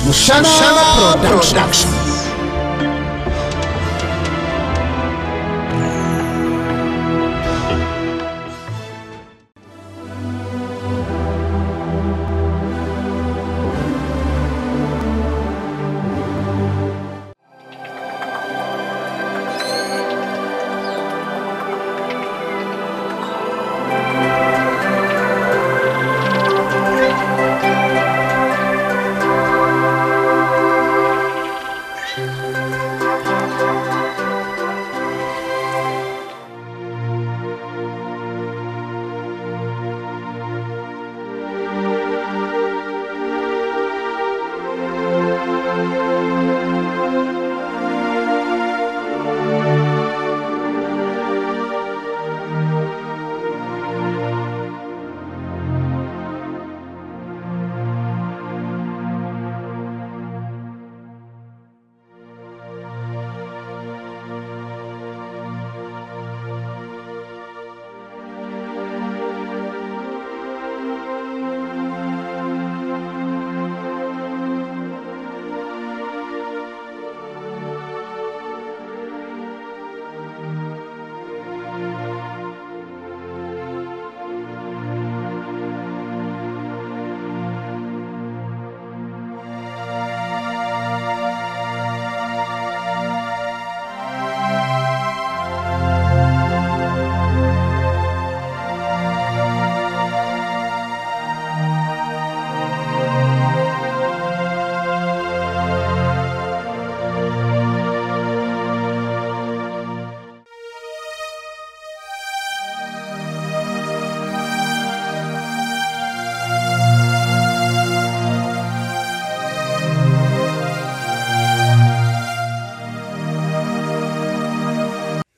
Mushana Production.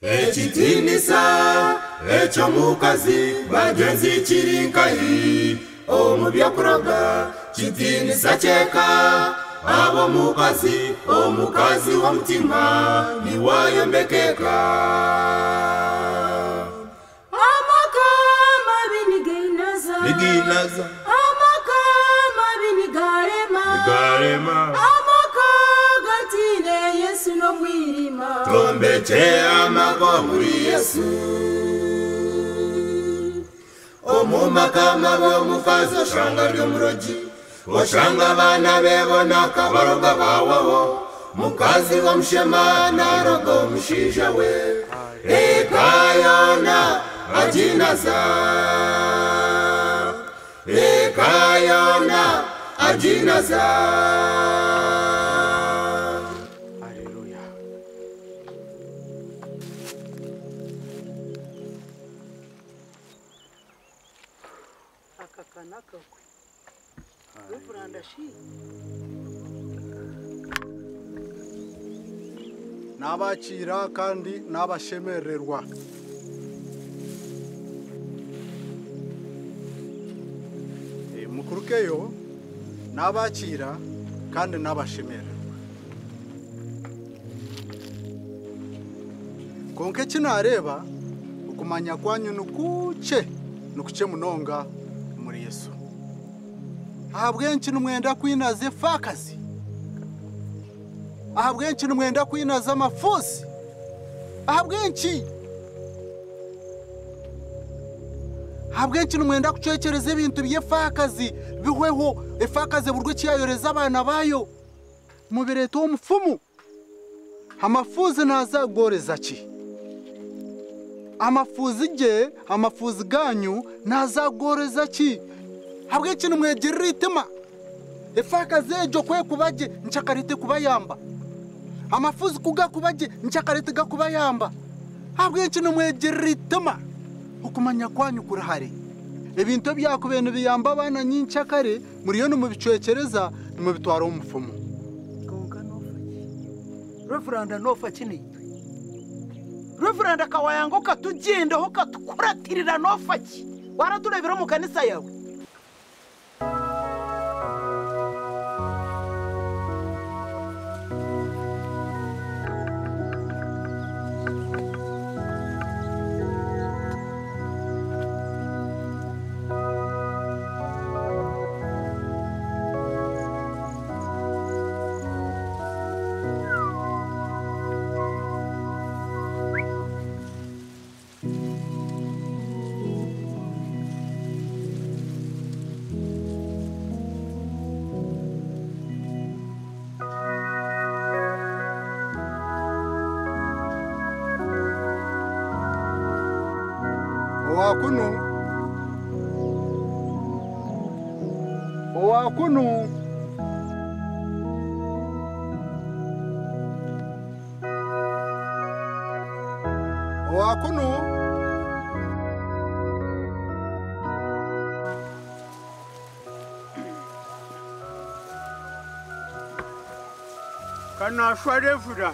Ekitinisa, Kyomukazi, bagenzi chirinkahi, omubyakuroga, Kitinisa cheka, abo mukazi, omukazi wa mutima, niwayombekeka. Amakama biniginaza, amakama binigarema, Yesu no mwirima Tombeche amako muri Yesu Omumakama b'omukazi oshanga by'omurogi Oshanga abana bebona kabaroga bawawo Mukazi wa Mushana naroga omushisha we Ekayona ajinaza Ekayona ajinaza Nabakira kandi nabashemererwa mukurukeyo nabakira kandi nabashemererwa konke kinareba ukumanya kwanyu nukuce munonga muri Yesu ahabwenshi numwenda kwinaze fakazi ahabwenshi numwenda kwinaza amafusi ahabwenshi numwenda kucekereza ibintu by'efakazi bihweho efakazi buryo kiyayoreza abana bayo mubireto w'umupfumu amafuzi nazagoreza ki amafuzi ganyu nazagoreza ki habwenshi numwegerera itima efakazi ejo kwe kubaje nchakarite kubayamba amafuzi kuga kubaje nchakarite gakubayamba habwenshi numwegerera itima ukumanya kwanyu kurahari ebintu byakubene biyamba abana nyinchakare muri yo numubicwekereza numubitwara umupfumu konka nofaki reveranda nofaki nitwe reveranda kawayango katugendeho katukuratirira nofaki waraturebera mu kanisa yawe Owakunu. Owakunu. Owakunu. Kana shware fura.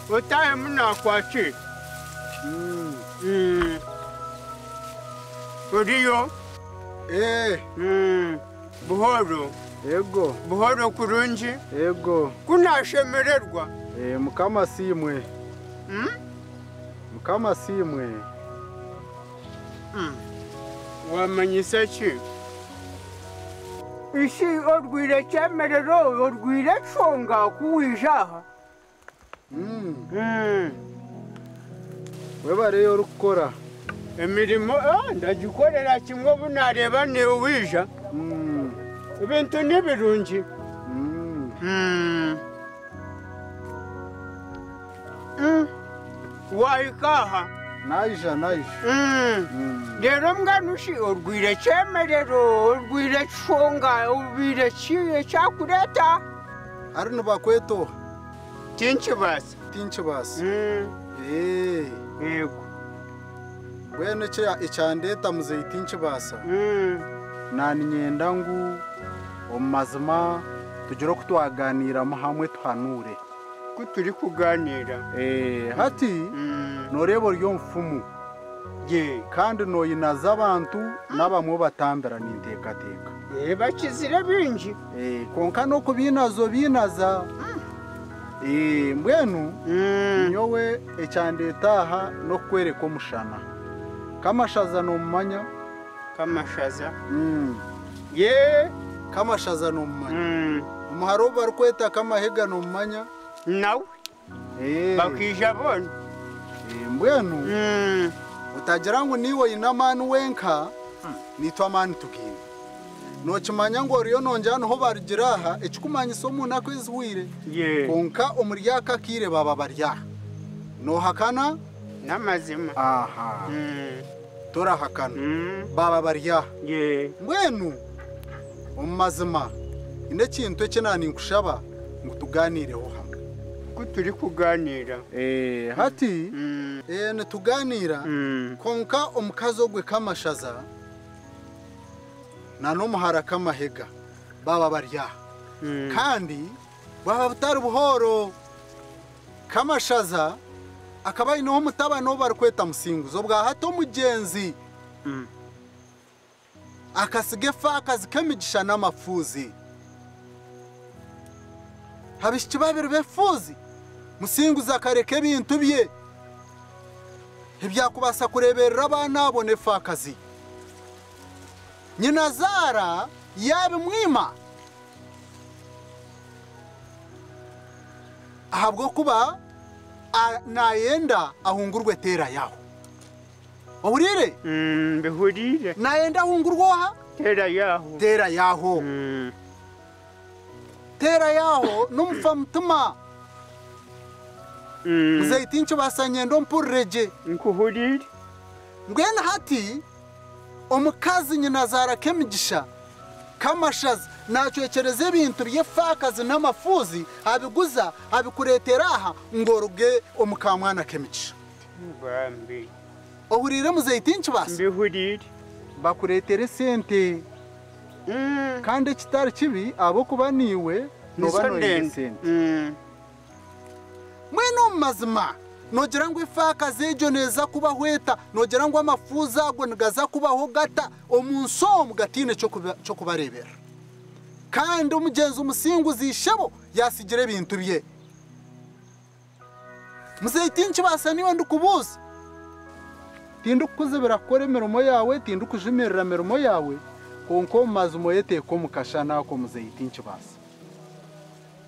Utaye muna kwache. Odiyo. Buhoro. Ego. Buhoro kurunji. Ego. Kuna shemererwa. Mukama simwe. Mukama simwe. Wamanyisa ki? Ishi orwire cyemerero orwire chonga kuwijaha. Weba rero rukora. Emirimo ndagikorera kimwe bunareba ne uwija. Ibintu nibirungi. Waikaha. Naija. Rero mwanushi orwire cyemerero orwire chonga ubire kiye cyakureta. Ari nubakweto. Tinchibasa. Yego. Bwene cya icyandeta muzeyi tinchibasa. Nani nyendangu omazima tugiro kutwaganira mu hamwe twanure. Kuturi kuganira. Hati norebo ryo mfumu. Kandi noyinaza abantu nabamwe batambira nintekateka. Bakizire bingi. Konka no kubinazo binaza. Mbwenu nyowe ecyandetaha no kwereka Mushana. Kamashaza no mumanya. Kamashaza. Kamashaza no mumanya. Umuharo barukweta kamahega no mumanya. Nawe. Bakija bona. Mbwenu utagira ngo niwe inamanu wenka nitwa mani tugine. No chimanya ngo riyo nonjana ho barigiraha ekikumanya isomo nakwizwire. Konka umuryaka kire baba barya. No hakana namazima. Tora hakana. Baba barya. Mbwenu umazima ine kintu ekinani nkushaba ngutuganireho hamwe. Kuturi kuganira. Hati netuganira konka omukazo gwe kamashaza nano muhara kamahega baba barya. Kandi baba butari buhoro kamashaza akabaye no mutabano barikweta musinguzo bwa hato mugenzi. Akasige fa akazikamigisha n'amafuzi. Habishiki babiri befuzi musinguza kareke bintu bye. Ibyakubasa kureberera abana abone fa akazi. Nyina Zara yabimwima. Ahabwo kuba nayenda ahungurwe tera yaho. Ohurire? Behurire. Nayenda ahungurwa tera yaho. Tera yaho numfa mutuma. Muzeyi tinchibasa nyendo mpurreje. Nkuhurire. Mbwena hati omukazi nyina Zara kemigisha kamashaza nacwekereze ibintu byefakazi n'amafuzi abiguza abikuretera aha ngoruge omukamwana kemigisha. Bambi. Ohurire muzeyi tinchibasa? Mbihurire. Bakuretere sente. Kandi kitari kibi abo kuba niwe noba no sente. Mweno mazima nogira ngo ifakazi ejo neza kuba hweta nogira ngo amafuza ago ngaza kubaho gata omunso mugatine cyo kubarebera. Kandi umugenzi umusinguzi ishebo yasigire ibintu bye. Muzeyi tinchibasa niwe ndukubuza. Tindu kuzebera kore mirumo yawe tindu kujimerera mirumo yawe konko mazumo yete ko mukashana ko muzeyi tinchibasa.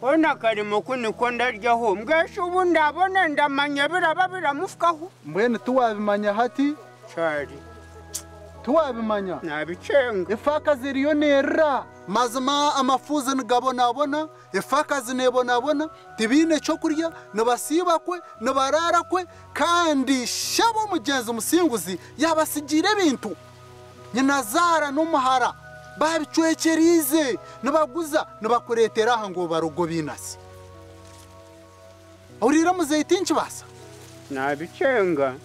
Ona karimo kuniko ndaryaho mbwesho ubu ndabona ndamanya biraba biramufukaho. Mbwene tuwabimanya hati cyari tuwabimanya nabicenga efakazi riyo nera mazima amafuzi nigabonabona efakazi nebonabona tibine cyo kurya nibasibakwe nibararakwe kandi shabo mugenzi musinguzi yabasigire ibintu nyinazara n'umuhara babicwekerize nibaguza nibakuretera aha ngo barugo binasi urira muzeyitinchi basa nabicenga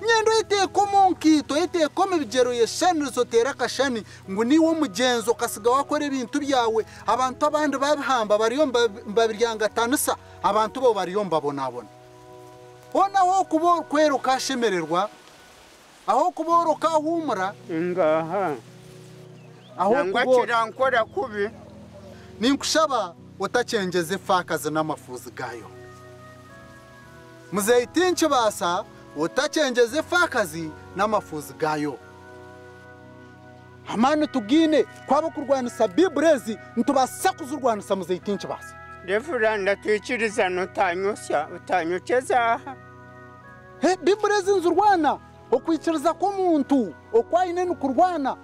nyendo iteko monkito iteko mibigero yeshani zotera kashani ngo niwo mugenzo kasiga wakore ibintu byawe abantu abandi babihamba bariyo mbabiryanga tanusa abantu bo bariyo mbabonabona ona ho kubo kwero kashemererwa aho kuboro kahumura ngaha aho kuboro nkora kubi ninkushaba utacengeze fakazi n'amafuzi gayo muzeyitinchi basa utacengeze fakazi n'amafuzi gayo amani tugine kwabo kurwanisa biburezi ntubasa kuzurwanisa muzeyitinchi basa Reveranda twikiriza notanyosya utanyokeza biburezi nzurwana okwikiriza ko muntu okwayine nukurwana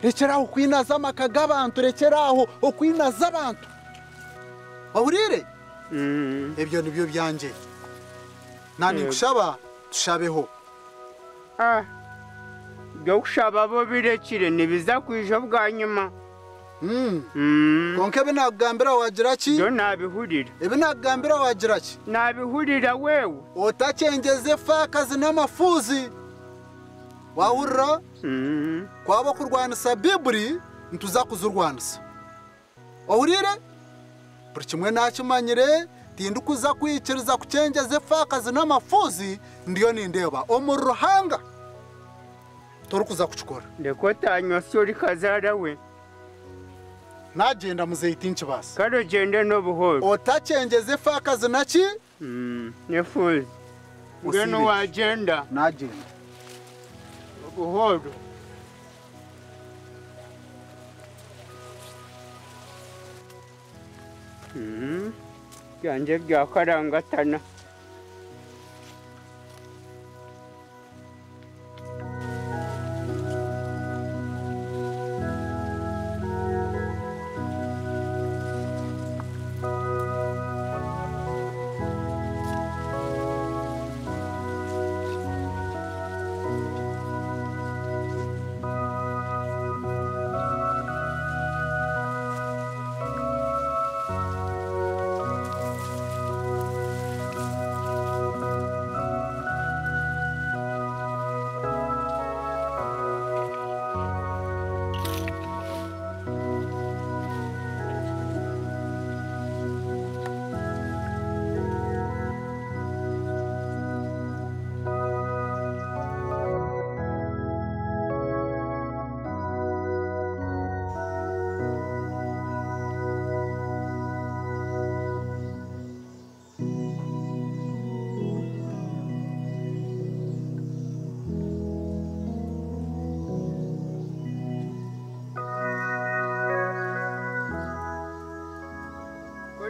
rekeraho kwinaza amakaga abantu rekeraho okwinaza abantu wahurire ibyo nibyo byanje nani kushaba tushabeho byo kushaba bo birekire nibiza kwijo bwa nyuma konke binagambira wagira ki byo nabihurira ibinagambira wagira ki nabihurira wewe utacengeze fakazi n'amafuzi wahurira kwabo kurwanisa biburi ntuza kuzurwanisa wahurire buri kimwe nakimanyire tindi kuza kwikiriza kucengeze fakazi n'amafuzi ndiyo nindeba omuruhanga tori kuza kuchikora ndeko tanyosya uri kazara we nagenda muzeyitinchi basa karo gende no buhoro utacengeze fakazi naki nefuzi ngeno wagenda nagenda buhoro byanje byakarangatana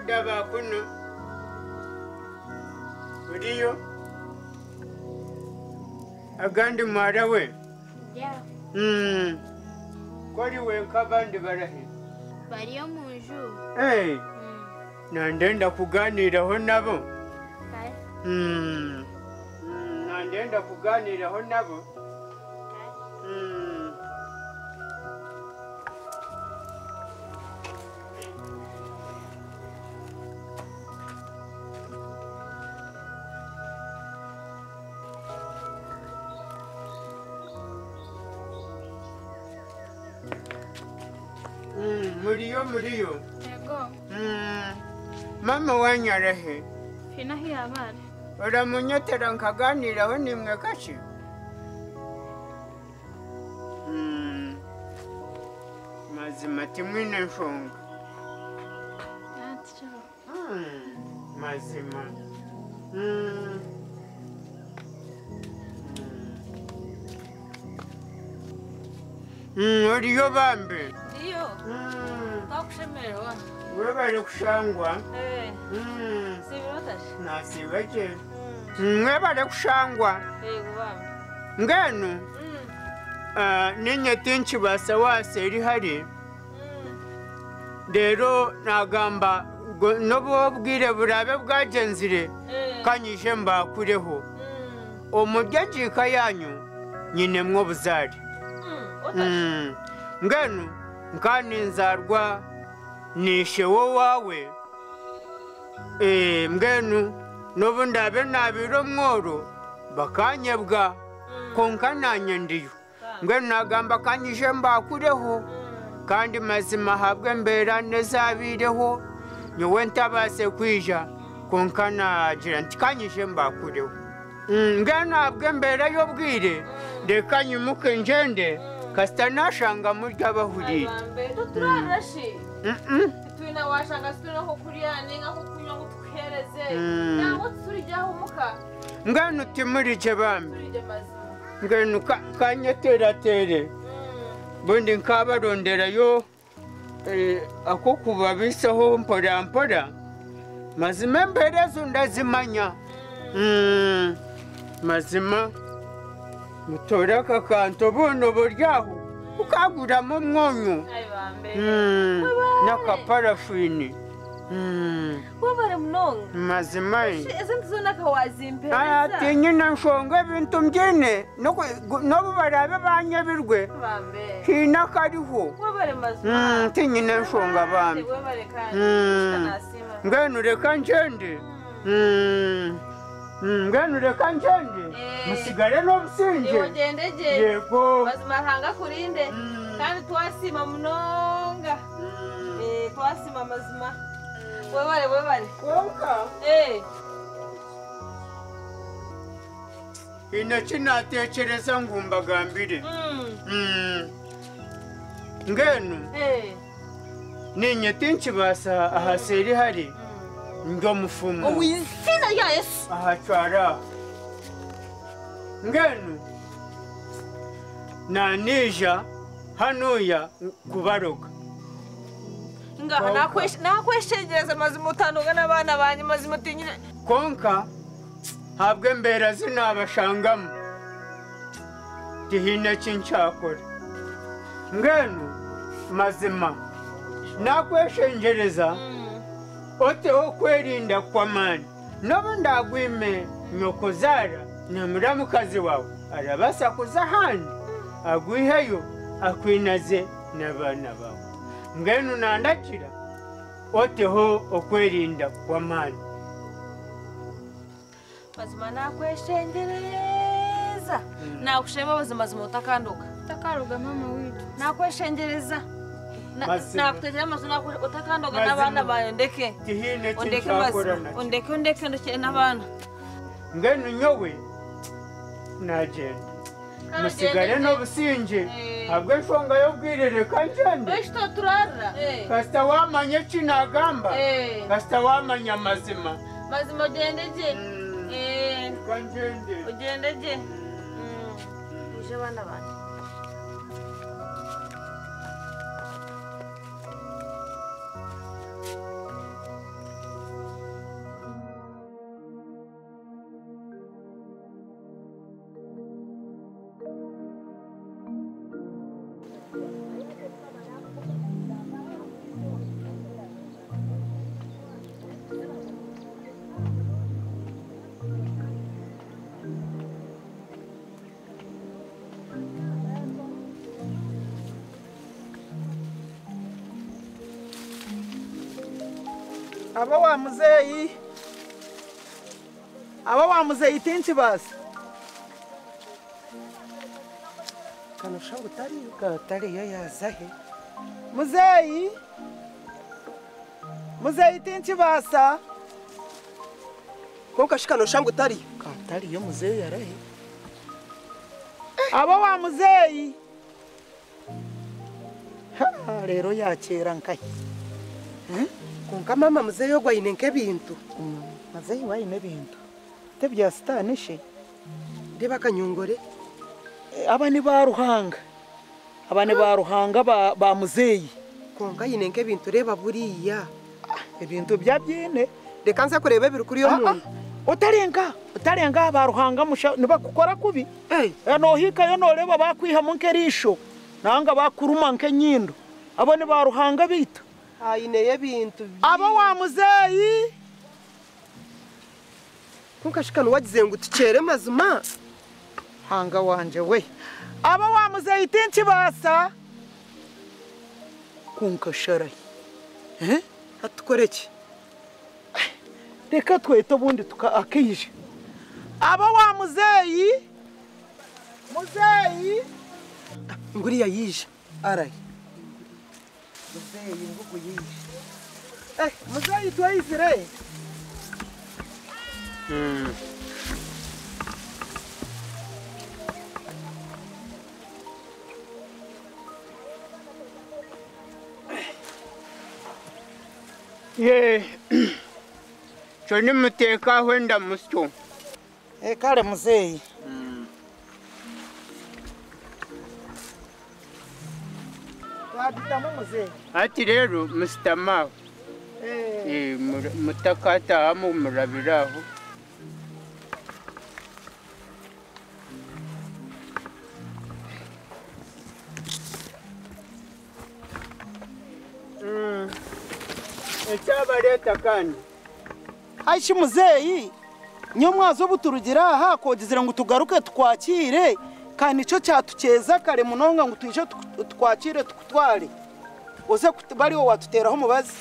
daba kuno uriyo agandi mara we kori we nk'abandi barahe bariyo mu nju nandenda kuganiraho nabo nandenda kuganiraho nabo muriyo yego mama wanyarahe finahi abana uramunyotera nkaganiraho nimwe kashi mazima timwine nshonga mazima uriyo bambe ndiyo takushemerewa we bari kushangwa sibirotashe nasibaje mwe bari kushangwa yego bambe ngano n'inyetinshi basa wase iri hari rero nagamba n'ububwire burabe bwagenzire kanyije mbakureho umurya yanyu nyine mwo buzari ngenu nkaninzarwa nishe wo wawe mbwenu n'ubu ndabe nabiro mworo bakanyebwa konka nanyendiyo mbwenu nagamba kanyije mbakureho kandi mazima habwe mbera nezabireho nyowe ntabase kwija konka nagira nti kanyije mbakureho mbwenu habwe mbera yo bwire reka nyimuke ngende kasita nashanga murya bahuriye turarashe tuina washanga situna ko kuriya ninga ko kunywa ngo tuhereze nabo turijyaho muka ngano timurije bambi turije mazima ngano kanyeteratere bundi nkabarondera yo ako kubabisaho mpora mazima mberezo ndazimanya mazima mutora kakanto buno buryaho ukaguramo mwonyo n'akaparafini wabare mnonga mazima ese ntuzona kawazimpe ati nyine nshonga ibintu mbyine no barabe banyabirwe hina kariho wabare mazima ti nyine nshonga bambi wabare kandi ngenu reka ngende ngenu reka ngende musigare n'obusinge ugendeje yego mazima hanga kurinde kandi twasima mnonga twasima mazima webale konka intoki natekereza ngumbagambire ngenu ninyeti nkibasa ahaseri hari ngo mufumo wizina rya Yesu ahacwara ngenu nanija hanuya kubaroga ngaho nakweshengereza mazima utanuga n'abana banyu mazima utinyire konka habwe mbera zinabashangamo tihine kinchakora ngenu mazima nakweshengereza oteho kwerinda kw'amani nobu ndagwime nyokozara na muramukazi wawe arabasakuza ahandi agwiheyo akwinaze n'abana bawe ngenu nandakira oteho okwerinda kw'amani mazima nakweshengereza nakushema bazima zima utakaruga mama witu nakweshengereza nakutegera amazina utakandoga n'abana bawe ndeke ndeke n'abana ngenu nyowe nagenda musigare n'obusinge habwe nshonga y'obwirire kangende eshito turara kasita wamanya kinagamba kasita wamanya mazima ugendeje kangende ugendeje uje bana bana aba wa muzeyi tinchi basi kanusha utari yo yazahe muzeyi tinchi basa konka shikano shangu utari yo muzeyi yarahe aba wa muzeyi rero yakera nkahe konka mama muzeyi yo gwaine nk'ebintu muzeyi waine bintu tebya sitanishe ndeba kanyongore aba ni baruhanga ba muzeyi konka yine nk'ebintu reba buriya ibintu bya byine reka nze kureba biri kuri yo muntu utarenga baruhanga musha nibakukora kubi no hikayo no reba bakwiha munkerisho nanga bakuruma nkenyindo abo ni baruhanga bita ayineye bintu abo wa muzeyi kunkashikana wagize ngo uticere mazima hanga wanje we abo wa muzeyi tinchi basa kunkashara atukoreki reka tweto bundi akije abo wa muzeyi nguriya yije arayi muzeyi ngugu yije muzeyi twayizire ye choni muteka wenda musyo kale muzeyi waditamo muzeyi ati rero mustama mutakata amu murabiraho ecyabareta kandi aishi muzeyi nyo mwazo buturugira aha kodizira ngo tugaruke twakire kandi ico cyatukeza kare munonga ngo tuje twakire tukutware uze bari wo watuteraho mubazi